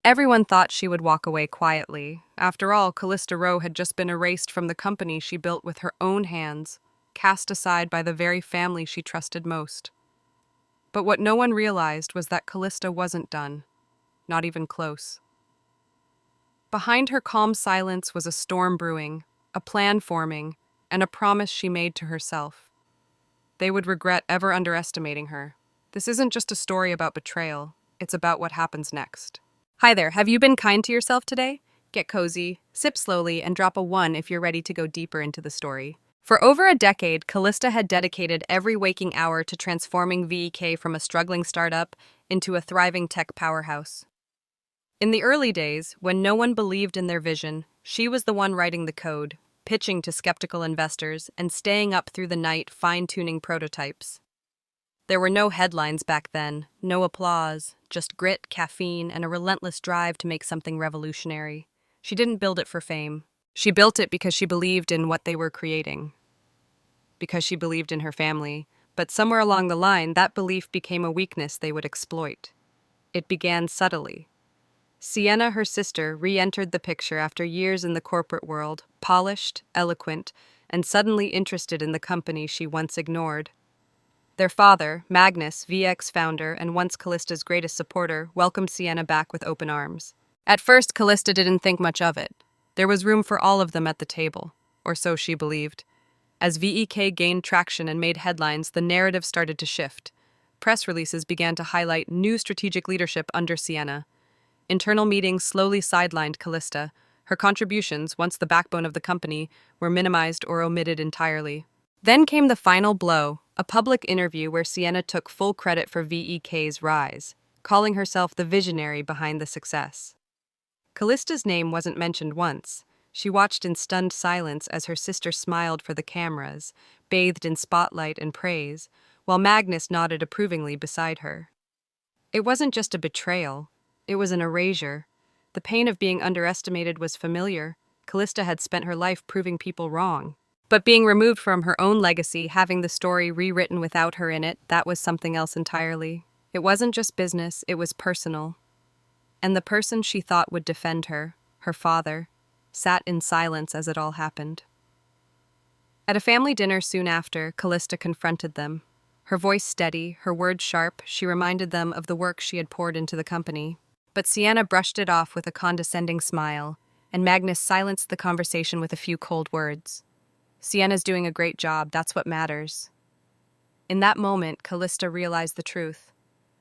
Everyone thought she would walk away quietly. After all, Callista Rowe had just been erased from the company she built with her own hands, cast aside by the very family she trusted most. But what no one realized was that Callista wasn't done, not even close. Behind her calm silence was a storm brewing, a plan forming, and a promise she made to herself. They would regret ever underestimating her. This isn't just a story about betrayal, it's about what happens next. Hi there, have you been kind to yourself today? Get cozy, sip slowly, and drop a 1 if you're ready to go deeper into the story. For over a decade, Callista had dedicated every waking hour to transforming VEK from a struggling startup into a thriving tech powerhouse. In the early days, when no one believed in their vision, she was the one writing the code, pitching to skeptical investors, and staying up through the night fine-tuning prototypes. There were no headlines back then, no applause, just grit, caffeine, and a relentless drive to make something revolutionary. She didn't build it for fame. She built it because she believed in what they were creating, because she believed in her family. But somewhere along the line, that belief became a weakness they would exploit. It began subtly. Sienna, her sister, re-entered the picture after years in the corporate world, polished, eloquent, and suddenly interested in the company she once ignored. Their father, Magnus, VX founder and once Callista's greatest supporter, welcomed Sienna back with open arms. At first, Callista didn't think much of it. There was room for all of them at the table, or so she believed. As VEK gained traction and made headlines, the narrative started to shift. Press releases began to highlight new strategic leadership under Sienna. Internal meetings slowly sidelined Callista. Her contributions, once the backbone of the company, were minimized or omitted entirely. Then came the final blow, a public interview where Sienna took full credit for VEK's rise, calling herself the visionary behind the success. Callista's name wasn't mentioned once. She watched in stunned silence as her sister smiled for the cameras, bathed in spotlight and praise, while Magnus nodded approvingly beside her. It wasn't just a betrayal, it was an erasure. The pain of being underestimated was familiar. Callista had spent her life proving people wrong. But being removed from her own legacy, having the story rewritten without her in it, that was something else entirely. It wasn't just business, it was personal. And the person she thought would defend her, her father, sat in silence as it all happened. At a family dinner soon after, Callista confronted them. Her voice steady, her words sharp, she reminded them of the work she had poured into the company. But Sienna brushed it off with a condescending smile, and Magnus silenced the conversation with a few cold words. Sienna's doing a great job, that's what matters. In that moment, Callista realized the truth.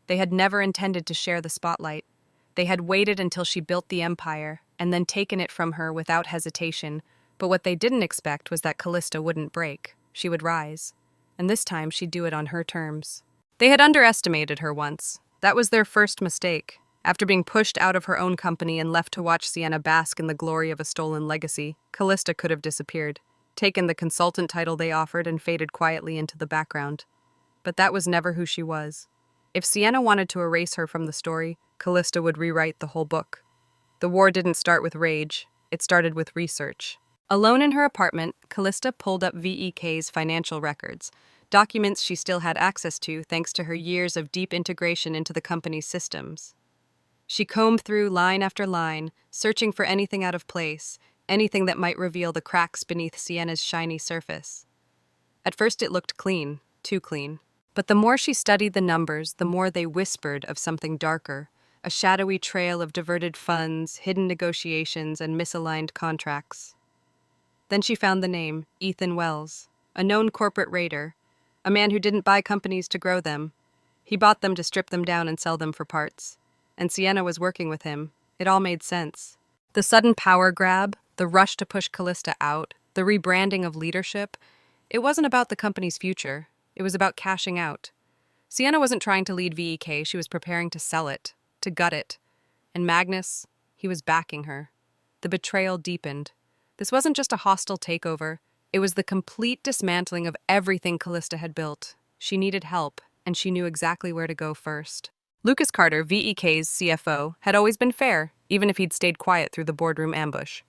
They had never intended to share the spotlight. They had waited until she built the empire, and then taken it from her without hesitation, but what they didn't expect was that Callista wouldn't break. She would rise, and this time she'd do it on her terms. They had underestimated her once. That was their first mistake. After being pushed out of her own company and left to watch Sienna bask in the glory of a stolen legacy, Callista could have disappeared, taken the consultant title they offered, and faded quietly into the background. But that was never who she was. If Sienna wanted to erase her from the story, Callista would rewrite the whole book. The war didn't start with rage, it started with research. Alone in her apartment, Callista pulled up VEK's financial records, documents she still had access to thanks to her years of deep integration into the company's systems. She combed through line after line, searching for anything out of place, anything that might reveal the cracks beneath Sienna's shiny surface. At first it looked clean, too clean. But the more she studied the numbers, the more they whispered of something darker, a shadowy trail of diverted funds, hidden negotiations, and misaligned contracts. Then she found the name, Ethan Wells, a known corporate raider, a man who didn't buy companies to grow them. He bought them to strip them down and sell them for parts. And Sienna was working with him. It all made sense. The sudden power grab, the rush to push Callista out, the rebranding of leadership, it wasn't about the company's future. It was about cashing out. Sienna wasn't trying to lead VEK, she was preparing to sell it, to gut it. And Magnus, he was backing her. The betrayal deepened. This wasn't just a hostile takeover, it was the complete dismantling of everything Callista had built. She needed help, and she knew exactly where to go first. Lucas Carter, VEK's CFO, had always been fair, even if he'd stayed quiet through the boardroom ambush.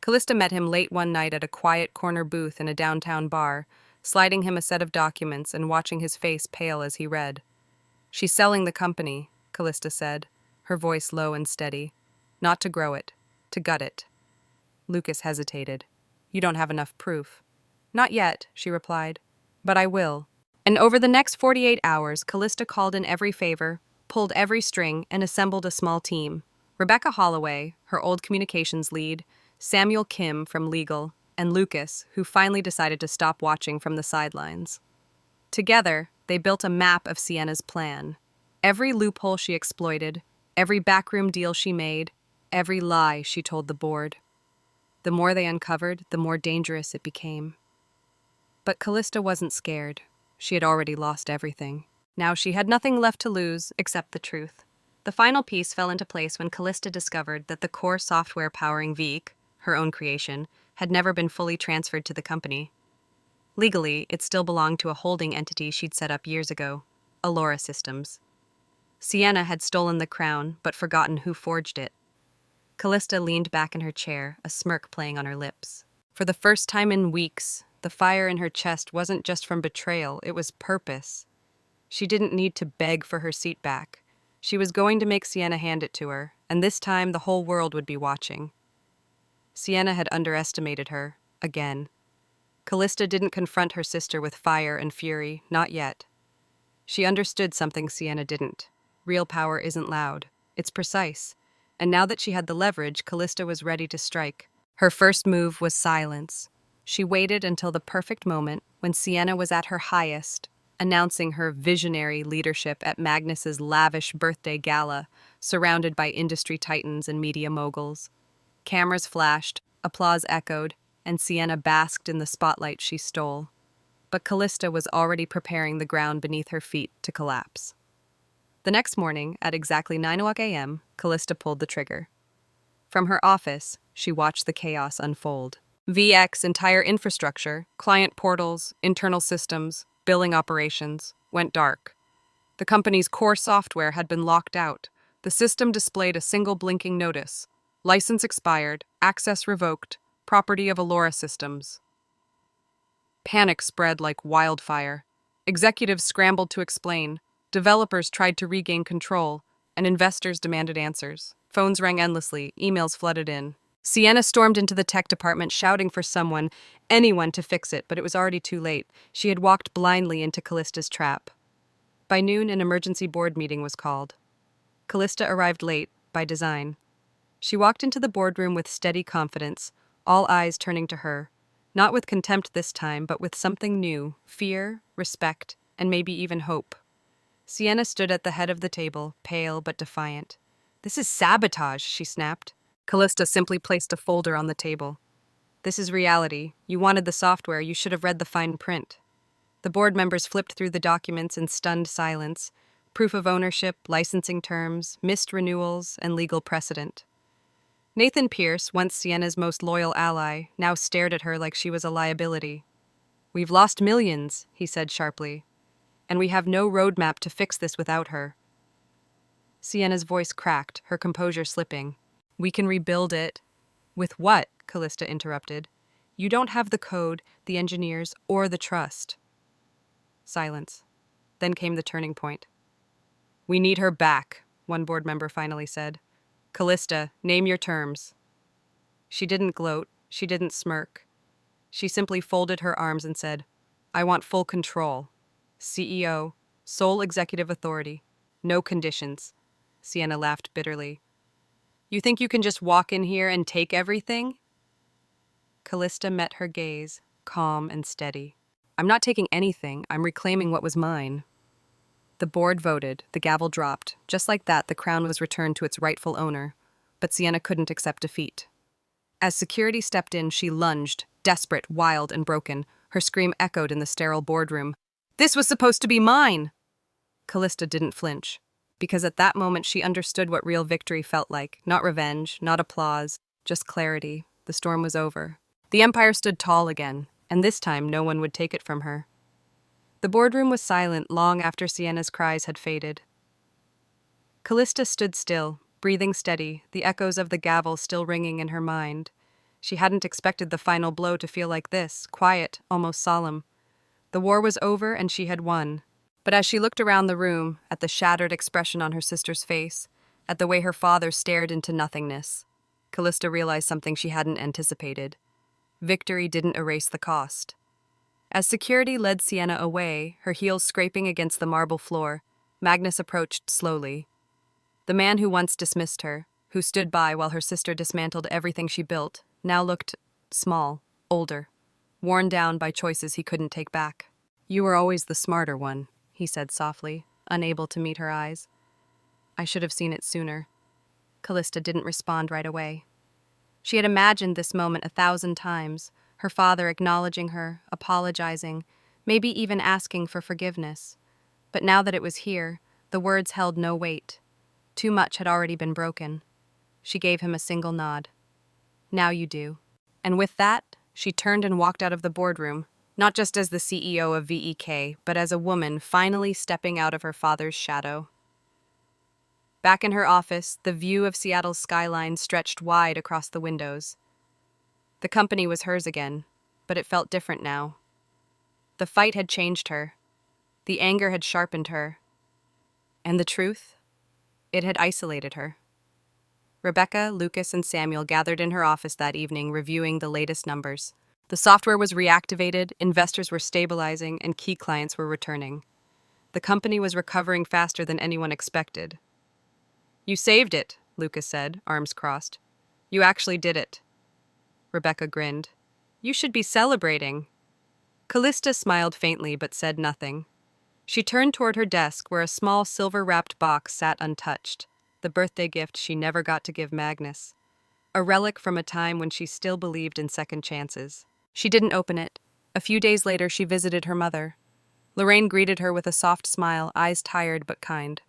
Callista met him late one night at a quiet corner booth in a downtown bar, sliding him a set of documents and watching his face pale as he read. "She's selling the company," Callista said. her voice low and steady. Not to grow it, to gut it. Lucas hesitated. You don't have enough proof. Not yet, she replied. But I will. And over the next 48 hours, Callista called in every favor, pulled every string, and assembled a small team. Rebecca Holloway, her old communications lead, Samuel Kim from legal, and Lucas, who finally decided to stop watching from the sidelines. Together, they built a map of Sienna's plan. Every loophole she exploited, every backroom deal she made, every lie she told the board. The more they uncovered, the more dangerous it became. But Callista wasn't scared. She had already lost everything. Now she had nothing left to lose except the truth. The final piece fell into place when Callista discovered that the core software powering Veek, her own creation, had never been fully transferred to the company. Legally, it still belonged to a holding entity she'd set up years ago, Allura Systems. Sienna had stolen the crown, but forgotten who forged it. Callista leaned back in her chair, a smirk playing on her lips. For the first time in weeks, the fire in her chest wasn't just from betrayal, it was purpose. She didn't need to beg for her seat back. She was going to make Sienna hand it to her, and this time the whole world would be watching. Sienna had underestimated her, again. Callista didn't confront her sister with fire and fury, not yet. She understood something Sienna didn't. Real power isn't loud. It's precise. And now that she had the leverage, Callista was ready to strike. Her first move was silence. She waited until the perfect moment, when Sienna was at her highest, announcing her visionary leadership at Magnus's lavish birthday gala, surrounded by industry titans and media moguls. Cameras flashed, applause echoed, and Sienna basked in the spotlight she stole. But Callista was already preparing the ground beneath her feet to collapse. The next morning, at exactly 9 a.m., Callista pulled the trigger. From her office, she watched the chaos unfold. VX's entire infrastructure, client portals, internal systems, billing operations, went dark. The company's core software had been locked out. The system displayed a single blinking notice. License expired, access revoked, property of Allura Systems. Panic spread like wildfire. Executives scrambled to explain. Developers tried to regain control, and investors demanded answers. Phones rang endlessly, emails flooded in. Sienna stormed into the tech department shouting for someone, anyone to fix it, but it was already too late. She had walked blindly into Callista's trap. By noon, an emergency board meeting was called. Callista arrived late, by design. She walked into the boardroom with steady confidence, all eyes turning to her. Not with contempt this time, but with something new, fear, respect, and maybe even hope. Sienna stood at the head of the table, pale but defiant. "This is sabotage," she snapped. Callista simply placed a folder on the table. "This is reality. You wanted the software, you should have read the fine print." The board members flipped through the documents in stunned silence. Proof of ownership, licensing terms, missed renewals, and legal precedent. Nathan Pierce, once Sienna's most loyal ally, now stared at her like she was a liability. "We've lost millions," he said sharply. "And we have no roadmap to fix this without her." Sienna's voice cracked, her composure slipping. "We can rebuild it." "With what?" Callista interrupted. "You don't have the code, the engineers, or the trust." Silence. Then came the turning point. "We need her back," one board member finally said. "Callista, name your terms." She didn't gloat, she didn't smirk. She simply folded her arms and said, "I want full control. CEO, sole executive authority, no conditions." Sienna laughed bitterly. "You think you can just walk in here and take everything?" Callista met her gaze, calm and steady. "I'm not taking anything, I'm reclaiming what was mine." The board voted, the gavel dropped. Just like that, the crown was returned to its rightful owner. But Sienna couldn't accept defeat. As security stepped in, she lunged, desperate, wild, and broken. Her scream echoed in the sterile boardroom. "This was supposed to be mine!" Callista didn't flinch, because at that moment she understood what real victory felt like. Not revenge, not applause, just clarity. The storm was over. The empire stood tall again, and this time no one would take it from her. The boardroom was silent long after Sienna's cries had faded. Callista stood still, breathing steady, the echoes of the gavel still ringing in her mind. She hadn't expected the final blow to feel like this, quiet, almost solemn. The war was over and she had won. But as she looked around the room, at the shattered expression on her sister's face, at the way her father stared into nothingness. Callista realized something she hadn't anticipated. Victory didn't erase the cost. As security led Sienna away, her heels scraping against the marble floor, Magnus approached slowly. The man who once dismissed her, who stood by while her sister dismantled everything she built, now looked small, older, worn down by choices he couldn't take back. "You were always the smarter one," he said softly, unable to meet her eyes. "I should have seen it sooner." Callista didn't respond right away. She had imagined this moment 1,000 times, her father acknowledging her, apologizing, maybe even asking for forgiveness. But now that it was here, the words held no weight. Too much had already been broken. She gave him a single nod. "Now you do." And with that, she turned and walked out of the boardroom, not just as the CEO of VEK, but as a woman finally stepping out of her father's shadow. Back in her office, the view of Seattle's skyline stretched wide across the windows. The company was hers again, but it felt different now. The fight had changed her. The anger had sharpened her. And the truth? It had isolated her. Rebecca, Lucas, and Samuel gathered in her office that evening, reviewing the latest numbers. The software was reactivated, investors were stabilizing, and key clients were returning. The company was recovering faster than anyone expected. "You saved it," Lucas said, arms crossed. "You actually did it." Rebecca grinned. "You should be celebrating." Callista smiled faintly but said nothing. She turned toward her desk where a small silver-wrapped box sat untouched, the birthday gift she never got to give Magnus. A relic from a time when she still believed in second chances. She didn't open it. A few days later, she visited her mother. Lorraine greeted her with a soft smile, eyes tired but kind.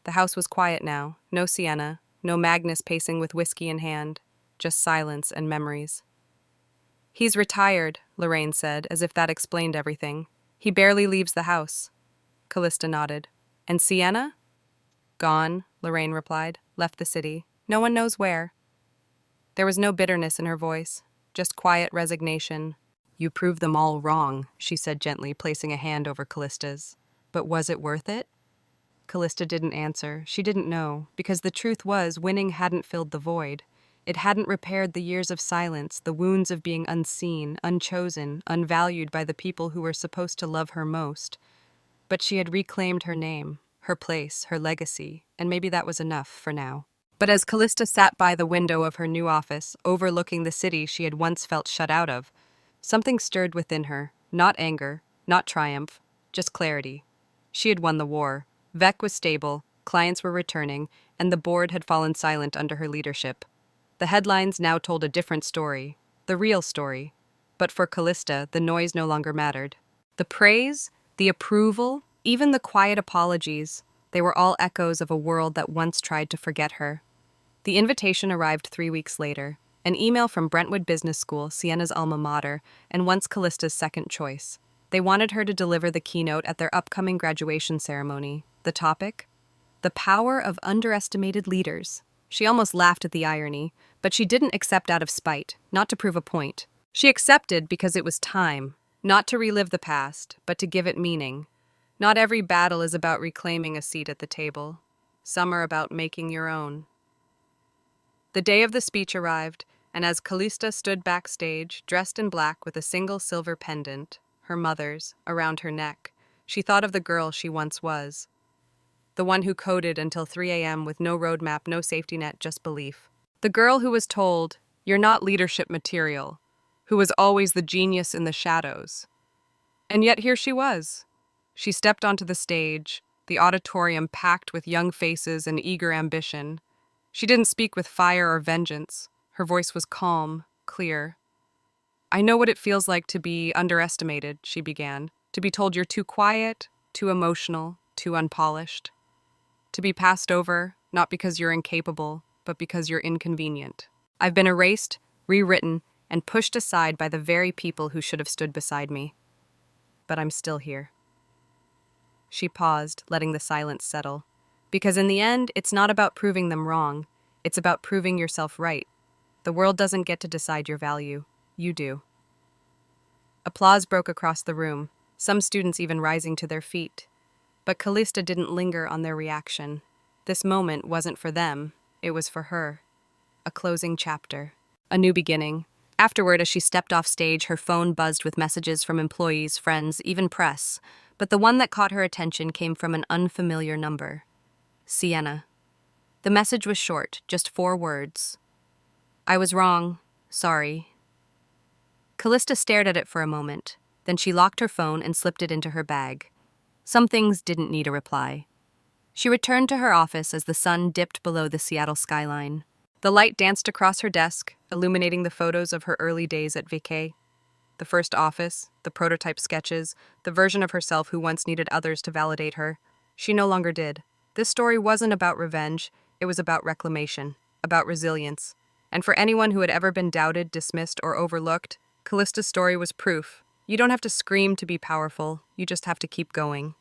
The house was quiet now, no Sienna, no Magnus pacing with whiskey in hand, just silence and memories. "He's retired," Lorraine said, as if that explained everything. "He barely leaves the house." Callista nodded. "And Sienna?" "Gone," Lorraine replied. "Left the city. No one knows where." There was no bitterness in her voice, just quiet resignation. "You proved them all wrong," she said gently, placing a hand over Callista's. "But was it worth it?" Callista didn't answer. She didn't know, because the truth was winning hadn't filled the void. It hadn't repaired the years of silence, the wounds of being unseen, unchosen, unvalued by the people who were supposed to love her most. But she had reclaimed her name, her place, her legacy, and maybe that was enough for now. But as Callista sat by the window of her new office, overlooking the city she had once felt shut out of, something stirred within her, not anger, not triumph, just clarity. She had won the war. VEK was stable, clients were returning, and the board had fallen silent under her leadership. The headlines now told a different story, the real story. But for Callista, the noise no longer mattered. The praise, the approval, even the quiet apologies, they were all echoes of a world that once tried to forget her. The invitation arrived 3 weeks later, an email from Brentwood Business School, Sienna's alma mater, and once Callista's second choice. They wanted her to deliver the keynote at their upcoming graduation ceremony. The topic? The power of underestimated leaders. She almost laughed at the irony, but she didn't accept out of spite, not to prove a point. She accepted because it was time, not to relive the past, but to give it meaning. Not every battle is about reclaiming a seat at the table. Some are about making your own. The day of the speech arrived, and as Callista stood backstage, dressed in black with a single silver pendant, her mother's, around her neck, she thought of the girl she once was. The one who coded until 3 a.m. with no roadmap, no safety net, just belief. The girl who was told, "You're not leadership material," who was always the genius in the shadows. And yet here she was. She stepped onto the stage, the auditorium packed with young faces and eager ambition. She didn't speak with fire or vengeance. Her voice was calm, clear. "I know what it feels like to be underestimated," she began. "To be told you're too quiet, too emotional, too unpolished. To be passed over, not because you're incapable, but because you're inconvenient. I've been erased, rewritten, and pushed aside by the very people who should have stood beside me. But I'm still here." She paused, letting the silence settle. Because in the end, it's not about proving them wrong. It's about proving yourself right. The world doesn't get to decide your value. You do. Applause broke across the room, some students even rising to their feet. But Callista didn't linger on their reaction. This moment wasn't for them, it was for her. A closing chapter. A new beginning. Afterward, as she stepped off stage, her phone buzzed with messages from employees, friends, even press. But the one that caught her attention came from an unfamiliar number. Sienna. The message was short, just 4 words. I was wrong. Sorry. Callista stared at it for a moment. Then she locked her phone and slipped it into her bag. Some things didn't need a reply. She returned to her office as the sun dipped below the Seattle skyline. The light danced across her desk, illuminating the photos of her early days at VK. The first office, the prototype sketches, the version of herself who once needed others to validate her. She no longer did. This story wasn't about revenge, it was about reclamation, about resilience. And for anyone who had ever been doubted, dismissed, or overlooked, Callista's story was proof. You don't have to scream to be powerful, you just have to keep going.